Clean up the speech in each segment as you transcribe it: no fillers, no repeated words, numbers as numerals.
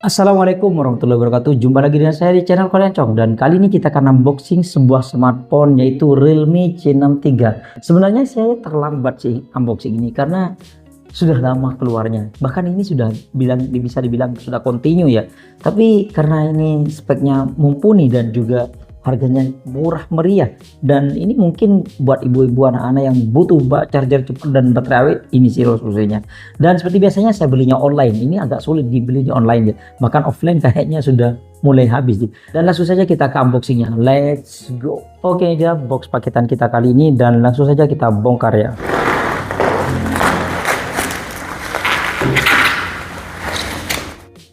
Assalamualaikum warahmatullahi wabarakatuh. Jumpa lagi dengan saya di channel Korean Chong, dan kali ini kita akan unboxing sebuah smartphone yaitu Realme C6 III. Sebenarnya saya terlambat sih unboxing ini karena sudah lama keluarnya. Bahkan ini sudah bisa dibilang sudah continue ya. Tapi karena ini speknya mumpuni dan juga harganya murah meriah, dan ini mungkin buat ibu-ibu anak-anak yang butuh charger cepat dan baterai awet, ini sih solusinya. Dan seperti biasanya saya belinya online, ini agak sulit dibeli di online ya, bahkan offline kayaknya sudah mulai habis nih. Dan langsung saja kita ke unboxingnya, let's go. Oke, dia box paketan kita kali ini, dan langsung saja kita bongkar ya.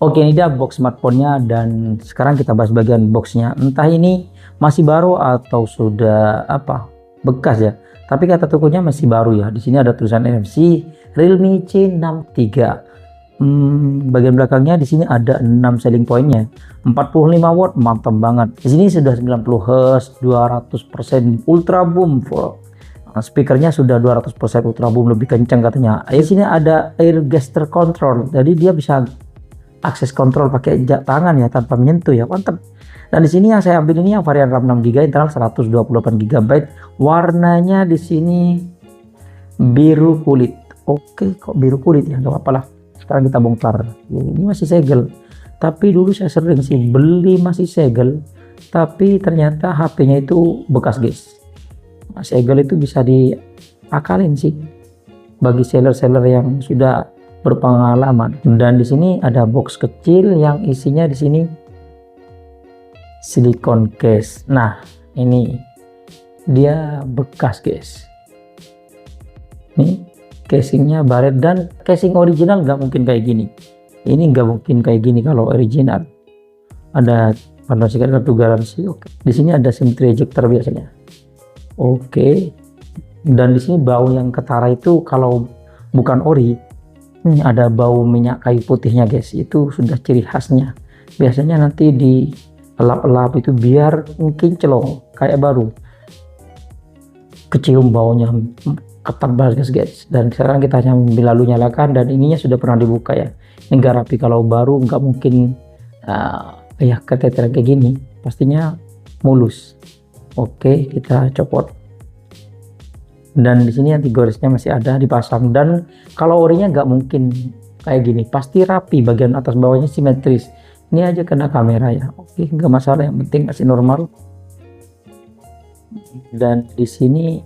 Oke, ini dia box smartphone-nya, dan sekarang kita bahas bagian boxnya. Entah ini masih baru atau sudah bekas ya. Tapi kata tokonya masih baru ya. Di sini ada tulisan NFC Realme C6 III. Bagian belakangnya di sini ada 6 selling point-nya. 45 watt, mantap banget. Di sini sudah 90 Hz, 200% ultra boom. Speakernya sudah 200% ultra boom, lebih kencang katanya. Di sini ada air gesture control. Jadi dia bisa akses kontrol pakai tangan ya, tanpa menyentuh ya, mantap. Dan di sini yang saya ambil ini yang varian RAM 6GB, internal 128GB. Warnanya di sini biru kulit. Oke, kok biru kulit ya, nggak apa-apa lah. Sekarang kita bongkar. Ini masih segel. Tapi dulu saya sering sih beli masih segel, tapi ternyata HP-nya itu bekas guys. Segel itu bisa diakalin sih bagi seller-seller yang sudah berpengalaman. Dan di sini ada box kecil yang isinya di sini silikon case. Nah, ini dia bekas guys. Nih casingnya baret, dan casing original nggak mungkin kayak gini. Ini nggak mungkin kayak gini kalau original. Ada kartu garansi. Oke. Di sini ada SIM ejector biasanya. Oke. Dan di sini bau yang ketara itu kalau bukan ori. Ini ada bau minyak kayu putihnya guys, itu sudah ciri khasnya. Biasanya nanti di elap-elap itu biar mungkin celong kayak baru, kecium baunya ketat banget guys. Dan sekarang kita hanya lalu nyalakan, dan ininya sudah pernah dibuka ya. Ini nggak rapi, kalau baru nggak mungkin ya keteteran kayak gini, pastinya mulus. Oke, kita copot. Dan di sini anti goresnya masih ada dipasang, dan kalau orinya nggak mungkin kayak gini, pasti rapi, bagian atas bawahnya simetris. Ini aja kena kamera ya. Oke, nggak masalah, yang penting masih normal. Dan di sini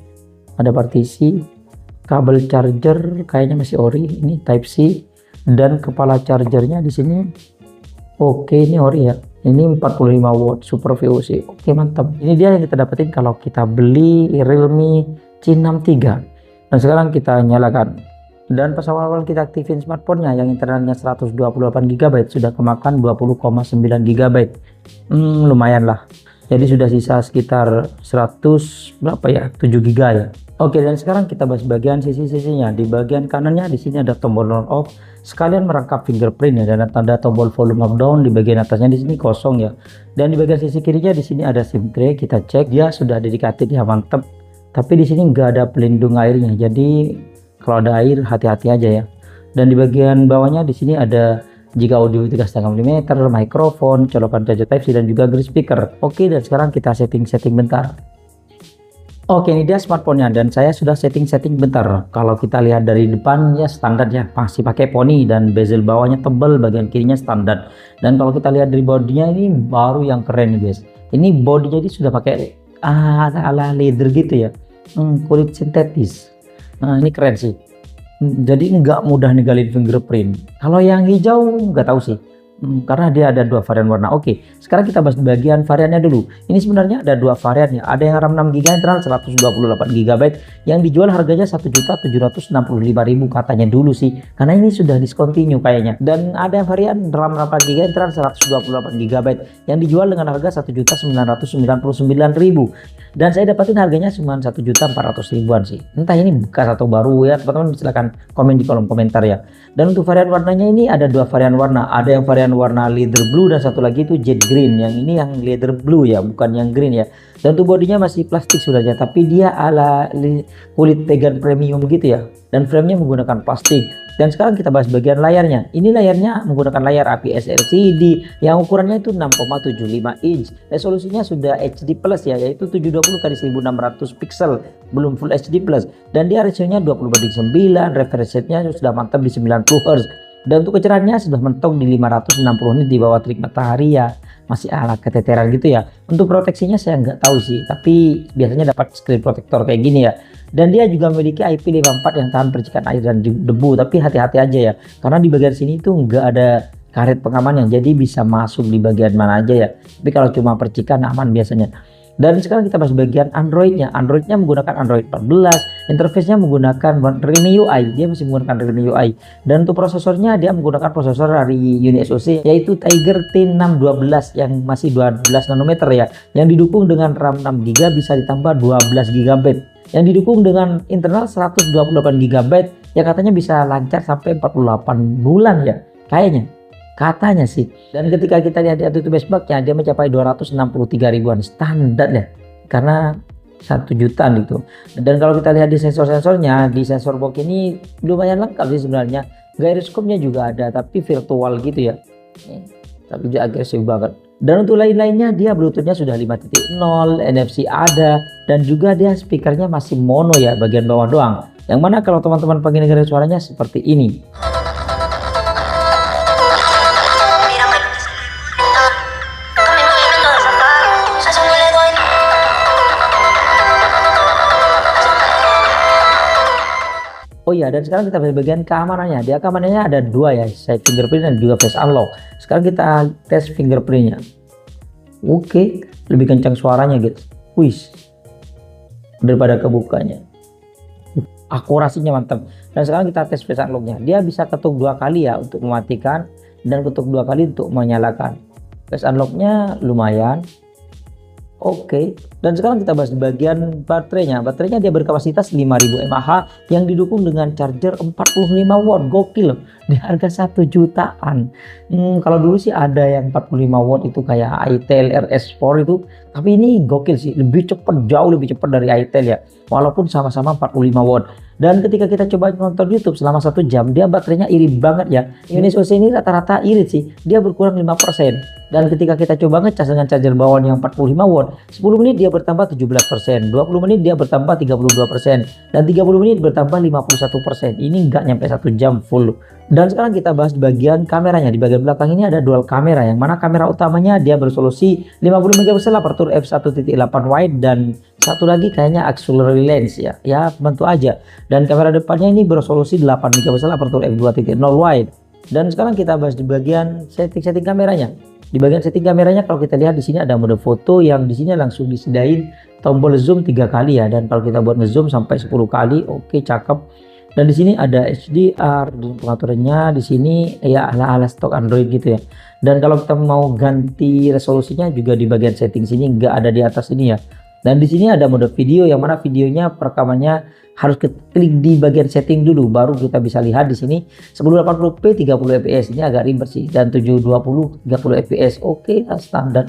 ada partisi, kabel charger kayaknya masih ori, ini Type C, dan kepala chargernya di sini. Oke, ini ori ya. Ini 45 watt super VOC. Oke, mantap. Ini dia yang kita dapetin kalau kita beli Realme C6 III. Dan sekarang kita nyalakan, dan pas awal-awal kita aktifin smartphone-nya yang internalnya 128GB sudah kemakan 20,9GB. Lumayan lah. Jadi sudah sisa sekitar 100 berapa ya, 7GB ya. Oke, dan sekarang kita bahas bagian sisi-sisinya. Di bagian kanannya di sini ada tombol on off sekalian merangkap fingerprint ya, dan tanda tombol volume up down. Di bagian atasnya di sini kosong ya. Dan di bagian sisi kirinya di sini ada SIM tray. Kita cek dia sudah dedikated ya, mantep. Tapi di sini nggak ada pelindung airnya, jadi kalau ada air hati-hati aja ya. Dan di bagian bawahnya di sini ada jika audio 3,5 mm, mikrofon, colokan charger Type C, dan juga garis speaker. Oke, dan sekarang kita setting bentar. Oke, ini dia smartphone-nya, dan saya sudah setting bentar. Kalau kita lihat dari depan ya standar ya, masih pakai poni, dan bezel bawahnya tebal, bagian kirinya standar. Dan kalau kita lihat dari bodinya, ini baru yang keren nih guys. Ini bodinya ini sudah pakai ala leather gitu ya. Kulit sintetis. Nah, ini keren sih. Jadi nggak mudah ninggalin fingerprint. Kalau yang hijau nggak tahu sih, karena dia ada dua varian warna. Oke, sekarang kita bahas bagian variannya dulu. Ini sebenarnya ada dua varian ya. Ada yang RAM 6GB, internal 128GB, yang dijual harganya 1.765.000 katanya dulu sih, karena ini sudah discontinue kayaknya. Dan ada yang varian RAM 8GB, internal 128GB, yang dijual dengan harga 1.999.000. Dan saya dapatin harganya cuma 1.400.000-an sih. Entah ini bekas atau baru ya, teman-teman silahkan komen di kolom komentar ya. Dan untuk varian warnanya ini ada dua varian warna. Ada yang varian kemudian warna leather blue, dan satu lagi itu jet green. Yang ini yang leather blue ya, bukan yang green ya. Dan untuk bodinya masih plastik sebenarnya, tapi dia ala kulit vegan premium gitu ya, dan framenya menggunakan plastik. Dan sekarang kita bahas bagian layarnya. Ini layarnya menggunakan layar IPS LCD yang ukurannya itu 6,75 inch. Resolusinya sudah HD plus ya, yaitu 720 kali 1600 pixel, belum Full HD plus. Dan dia rasionya 20:9, refresh rate-nya sudah mantap di 90 Hz. Dan untuk kecerahannya sudah mentok di 560 nit di bawah terik matahari ya. Masih ala keteteran gitu ya. Untuk proteksinya saya nggak tahu sih, tapi biasanya dapat screen protector kayak gini ya. Dan dia juga memiliki IP54 yang tahan percikan air dan debu, tapi hati-hati aja ya, karena di bagian sini tuh nggak ada karet pengamannya, jadi bisa masuk di bagian mana aja ya. Tapi kalau cuma percikan aman biasanya. Dan sekarang kita bahas bagian Androidnya. Androidnya menggunakan Android 14, interface-nya menggunakan Realme UI, dia masih menggunakan Realme UI. Dan untuk prosesornya dia menggunakan prosesor dari UniSoC, yaitu Tiger T612 yang masih 12 nanometer ya, yang didukung dengan RAM 6GB bisa ditambah 12GB, yang didukung dengan internal 128 GB, yang katanya bisa lancar sampai 48 bulan ya kayaknya, katanya sih. Dan ketika kita lihat di AnTuTu benchmarknya, dia mencapai 263 ribuan standar ya, karena 1 jutaan gitu. Dan kalau kita lihat di sensor-sensornya, di sensor box ini lumayan lengkap sih sebenarnya. Gyroscope-nya juga ada, tapi virtual gitu ya. Tapi dia agresif banget. Dan untuk lain-lainnya, dia Bluetooth-nya sudah 5.0, NFC ada, dan juga dia speakernya masih mono ya, bagian bawah doang. Yang mana kalau teman-teman pengen dengerin suaranya seperti ini. Oh iya, dan sekarang kita bagian keamanannya. Dia keamanannya ada dua ya, side fingerprint dan juga face unlock. Sekarang kita tes fingerprintnya. Oke, lebih kencang suaranya guys. Wih, daripada kebukanya. Akurasinya mantap. Dan sekarang kita tes face unlocknya. Dia bisa ketuk 2 kali ya untuk mematikan, dan ketuk 2 kali untuk menyalakan. Face unlocknya lumayan. Oke, dan sekarang kita bahas di bagian baterainya. Baterainya dia berkapasitas 5000 mAh yang didukung dengan charger 45 watt. Gokil di harga 1 jutaan. Kalau dulu sih ada yang 45 watt itu kayak itel RS4 itu, tapi ini gokil sih, lebih cepat, jauh lebih cepat dari itel ya, walaupun sama-sama 45 watt. Dan ketika kita coba nonton YouTube selama 1 jam, dia baterainya irit banget ya. UniSoC ini rata-rata irit sih, dia berkurang 5%. Dan ketika kita coba ngecas dengan charger bawaan yang 45 watt, 10 menit dia bertambah 17%, 20 menit dia bertambah 32%, dan 30 menit bertambah 51%. Ini nggak nyampe 1 jam full. Dan sekarang kita bahas di bagian kameranya. Di bagian belakang ini ada dual kamera, yang mana kamera utamanya dia beresolusi 50 megapiksel aperture f1.8 wide, dan satu lagi kayaknya auxiliary lens ya. Ya, bantu aja. Dan kamera depannya ini beresolusi 8 megapiksel aperture f2.0 wide. Dan sekarang kita bahas di bagian setting kameranya. Di bagian setting kameranya, kalau kita lihat di sini ada mode foto yang di sini langsung disediain tombol zoom 3 kali ya, dan kalau kita buat ngezoom sampai 10 kali, oke, cakep. Dan di sini ada HDR, dan pengaturannya di sini ya ala-ala stok Android gitu ya. Dan kalau kita mau ganti resolusinya juga di bagian setting sini, nggak ada di atas ini ya. Dan di sini ada mode video, yang mana videonya perekamannya harus klik di bagian setting dulu, baru kita bisa lihat di sini 1080p 30 fps. Ini agak ribet sih. Dan 720 30 fps, oke, standar.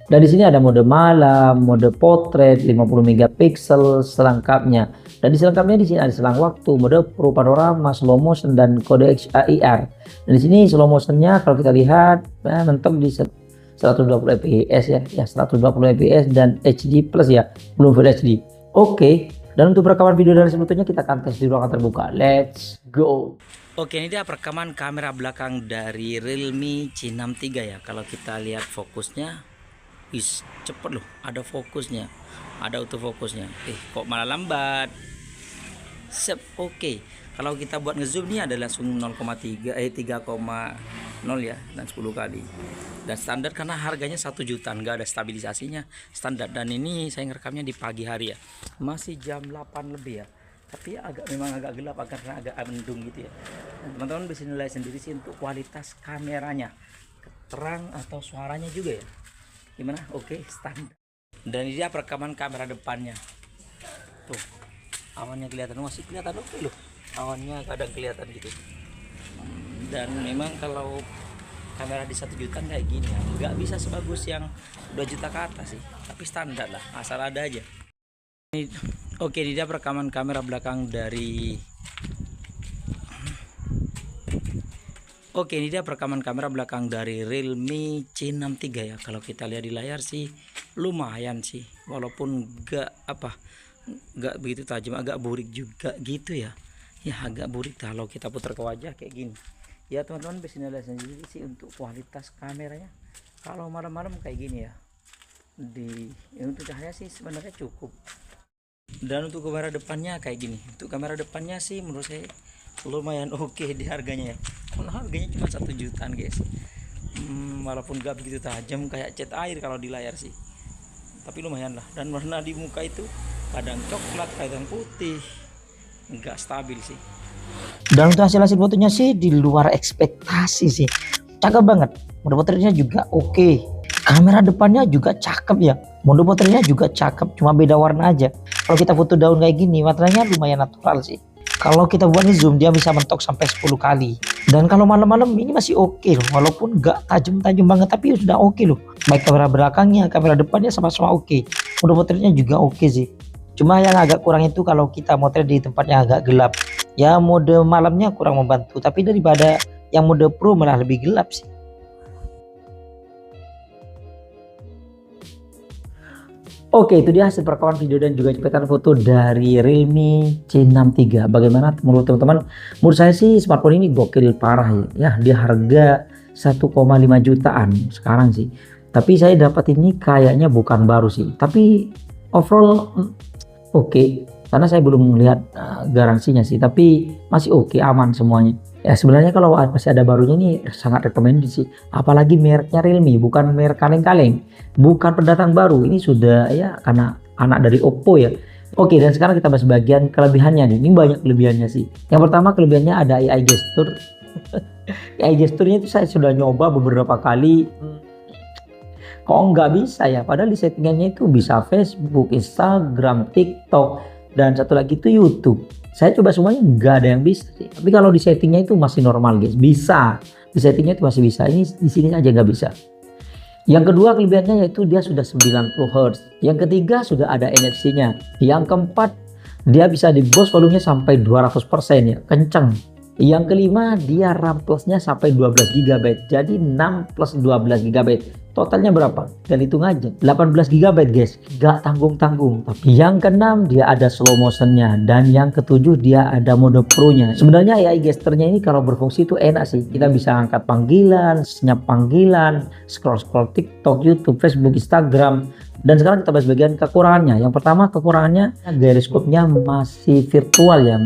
Dan di sini ada mode malam, mode portrait 50 megapiksel selengkapnya. Dan di selengkapnya di sini ada selang waktu, mode pro panorama, slow motion, dan kode HDR. Dan di sini slow motionnya kalau kita lihat mentok di 120 fps ya, 120 fps dan HD plus ya, belum Full HD. Oke. Dan untuk perekaman video dari sebetulnya kita akan tes di ruangan terbuka. Let's go. Oke, ini dia perekaman kamera belakang dari Realme C63 ya. Kalau kita lihat fokusnya, cepet loh, ada fokusnya, ada autofokusnya. Kok malah lambat. Oke. Kalau kita buat ngezoom nih ada langsung 3,0 ya, dan 10 kali. Dan standar karena harganya 1 juta, nggak ada stabilisasinya, standar. Dan ini saya ngerekamnya di pagi hari ya, masih jam 8 lebih ya, tapi memang agak gelap karena agak mendung gitu ya. Teman-teman bisa nilai sendiri sih untuk kualitas kameranya, terang atau suaranya juga ya, gimana. Oke, standar. Dan ini dia perekaman kamera depannya tuh, awannya kelihatan, masih kelihatan oke loh, awannya kadang kelihatan gitu. Dan memang kalau kamera di 1 juta kayak gini ya, nggak bisa sebagus yang 2 juta ke atas sih, tapi standar lah, asal ada aja. Ini, oke, ini dia perekaman kamera belakang dari Oke, ini dia perekaman kamera belakang dari Realme C63 ya. Kalau kita lihat di layar sih lumayan sih, walaupun nggak begitu tajam, agak burik juga gitu ya. Ya agak burik kalau kita putar ke wajah kayak gini. Ya teman-teman bisa lihat sendiri sih untuk kualitas kameranya. Kalau malam-malam kayak gini ya, untuk cahaya sih sebenarnya cukup. Dan untuk kamera depannya kayak gini. Untuk kamera depannya sih menurut saya lumayan oke di harganya ya. Kalau harganya cuma 1 jutaan guys. Walaupun gak begitu tajam kayak cat air kalau di layar sih, tapi lumayan lah. Dan warna di muka itu kadang coklat, kadang putih, nggak stabil sih. Dan untuk hasil fotonya sih di luar ekspektasi sih, cakep banget. Mode potretnya juga oke. Kamera depannya juga cakep ya. Mode potretnya juga cakep, cuma beda warna aja. Kalau kita foto daun kayak gini, warnanya lumayan natural sih. Kalau kita buat zoom, dia bisa mentok sampai 10 kali. Dan kalau malam-malam ini masih oke loh, walaupun nggak tajam-tajam banget, tapi sudah oke loh. Baik kamera belakangnya, kamera depannya sama-sama oke. Mode potretnya juga oke sih. Cuma yang agak kurang itu kalau kita motret di tempatnya agak gelap. Ya mode malamnya kurang membantu, tapi daripada yang mode pro malah lebih gelap sih. Oke, itu dia hasil perekaman video dan juga cepetan foto dari Realme C63. Bagaimana menurut teman-teman? Menurut saya sih smartphone ini gokil parah ya. Ya, dia harga 1,5 jutaan sekarang sih. Tapi saya dapat ini kayaknya bukan baru sih. Tapi overall oke. Karena saya belum melihat garansinya sih. Tapi masih oke, aman semuanya. Ya sebenarnya kalau masih ada barunya ini sangat recommended sih. Apalagi mereknya Realme, bukan merek kaleng-kaleng, bukan pendatang baru. Ini sudah ya karena anak dari Oppo ya. Oke, dan sekarang kita bahas bagian kelebihannya nih. Ini banyak kelebihannya sih. Yang pertama kelebihannya ada AI gesture. AI gesturnya itu saya sudah nyoba beberapa kali. Kok nggak bisa ya? Padahal di settingannya itu bisa Facebook, Instagram, TikTok, dan satu lagi itu YouTube. Saya coba semuanya nggak ada yang bisa sih. Tapi kalau di settingnya itu masih normal guys, bisa. Di settingnya itu masih bisa. Ini di sini aja nggak bisa. Yang kedua kelebihannya yaitu dia sudah 90 Hz. Yang ketiga sudah ada NFC-nya. Yang keempat dia bisa di boost volumenya sampai 200% ya, kenceng. Yang kelima dia RAM plusnya sampai 12 GB. Jadi 6 plus 12 GB. Totalnya berapa? Dan hitung aja 18 GB guys, gak tanggung-tanggung. Tapi yang keenam dia ada slow motionnya, dan yang ketujuh dia ada mode pro nya. Sebenarnya AI gesturnya ini kalau berfungsi itu enak sih. Kita bisa angkat panggilan, senyap panggilan, scroll TikTok, YouTube, Facebook, Instagram. Dan sekarang kita bahas bagian kekurangannya. Yang pertama kekurangannya gyroscope-nya masih virtual ya.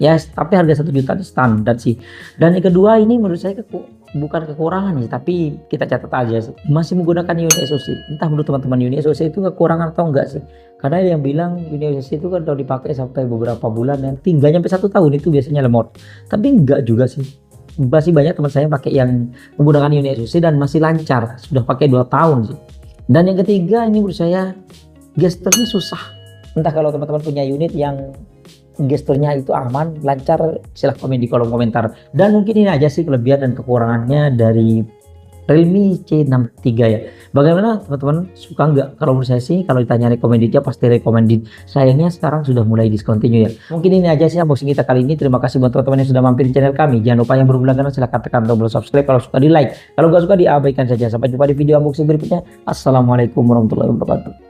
Ya, tapi harga 1 juta itu standar sih. Dan yang kedua ini menurut saya bukan kekurangan nih, tapi kita catat aja sih. Masih menggunakan Uni SoC. Entah menurut teman-teman Uni SoC itu kekurangan atau enggak sih. Karena ada yang bilang Uni SoC itu kan kalau dipakai sampai beberapa bulan, yang tinggal nyampe 1 tahun itu biasanya lemot. Tapi enggak juga sih. Masih banyak teman saya pakai yang menggunakan Uni SoC dan masih lancar. Sudah pakai 2 tahun sih. Dan yang ketiga ini menurut saya gesturnya susah. Entah kalau teman-teman punya unit yang gesturnya itu aman, lancar, silahkan komen di kolom komentar. Dan mungkin ini aja sih kelebihan dan kekurangannya dari Realme C63 ya. Bagaimana teman-teman, suka nggak? Kalau menurut saya sih kalau ditanya recommended pasti recommended. Sayangnya sekarang sudah mulai discontinue ya. Mungkin ini aja sih unboxing kita kali ini. Terima kasih buat teman-teman yang sudah mampir di channel kami. Jangan lupa yang baru berlangganan silahkan tekan tombol subscribe. Kalau suka di like, kalau nggak suka diabaikan saja. Sampai jumpa di video unboxing berikutnya. Assalamualaikum warahmatullahi wabarakatuh.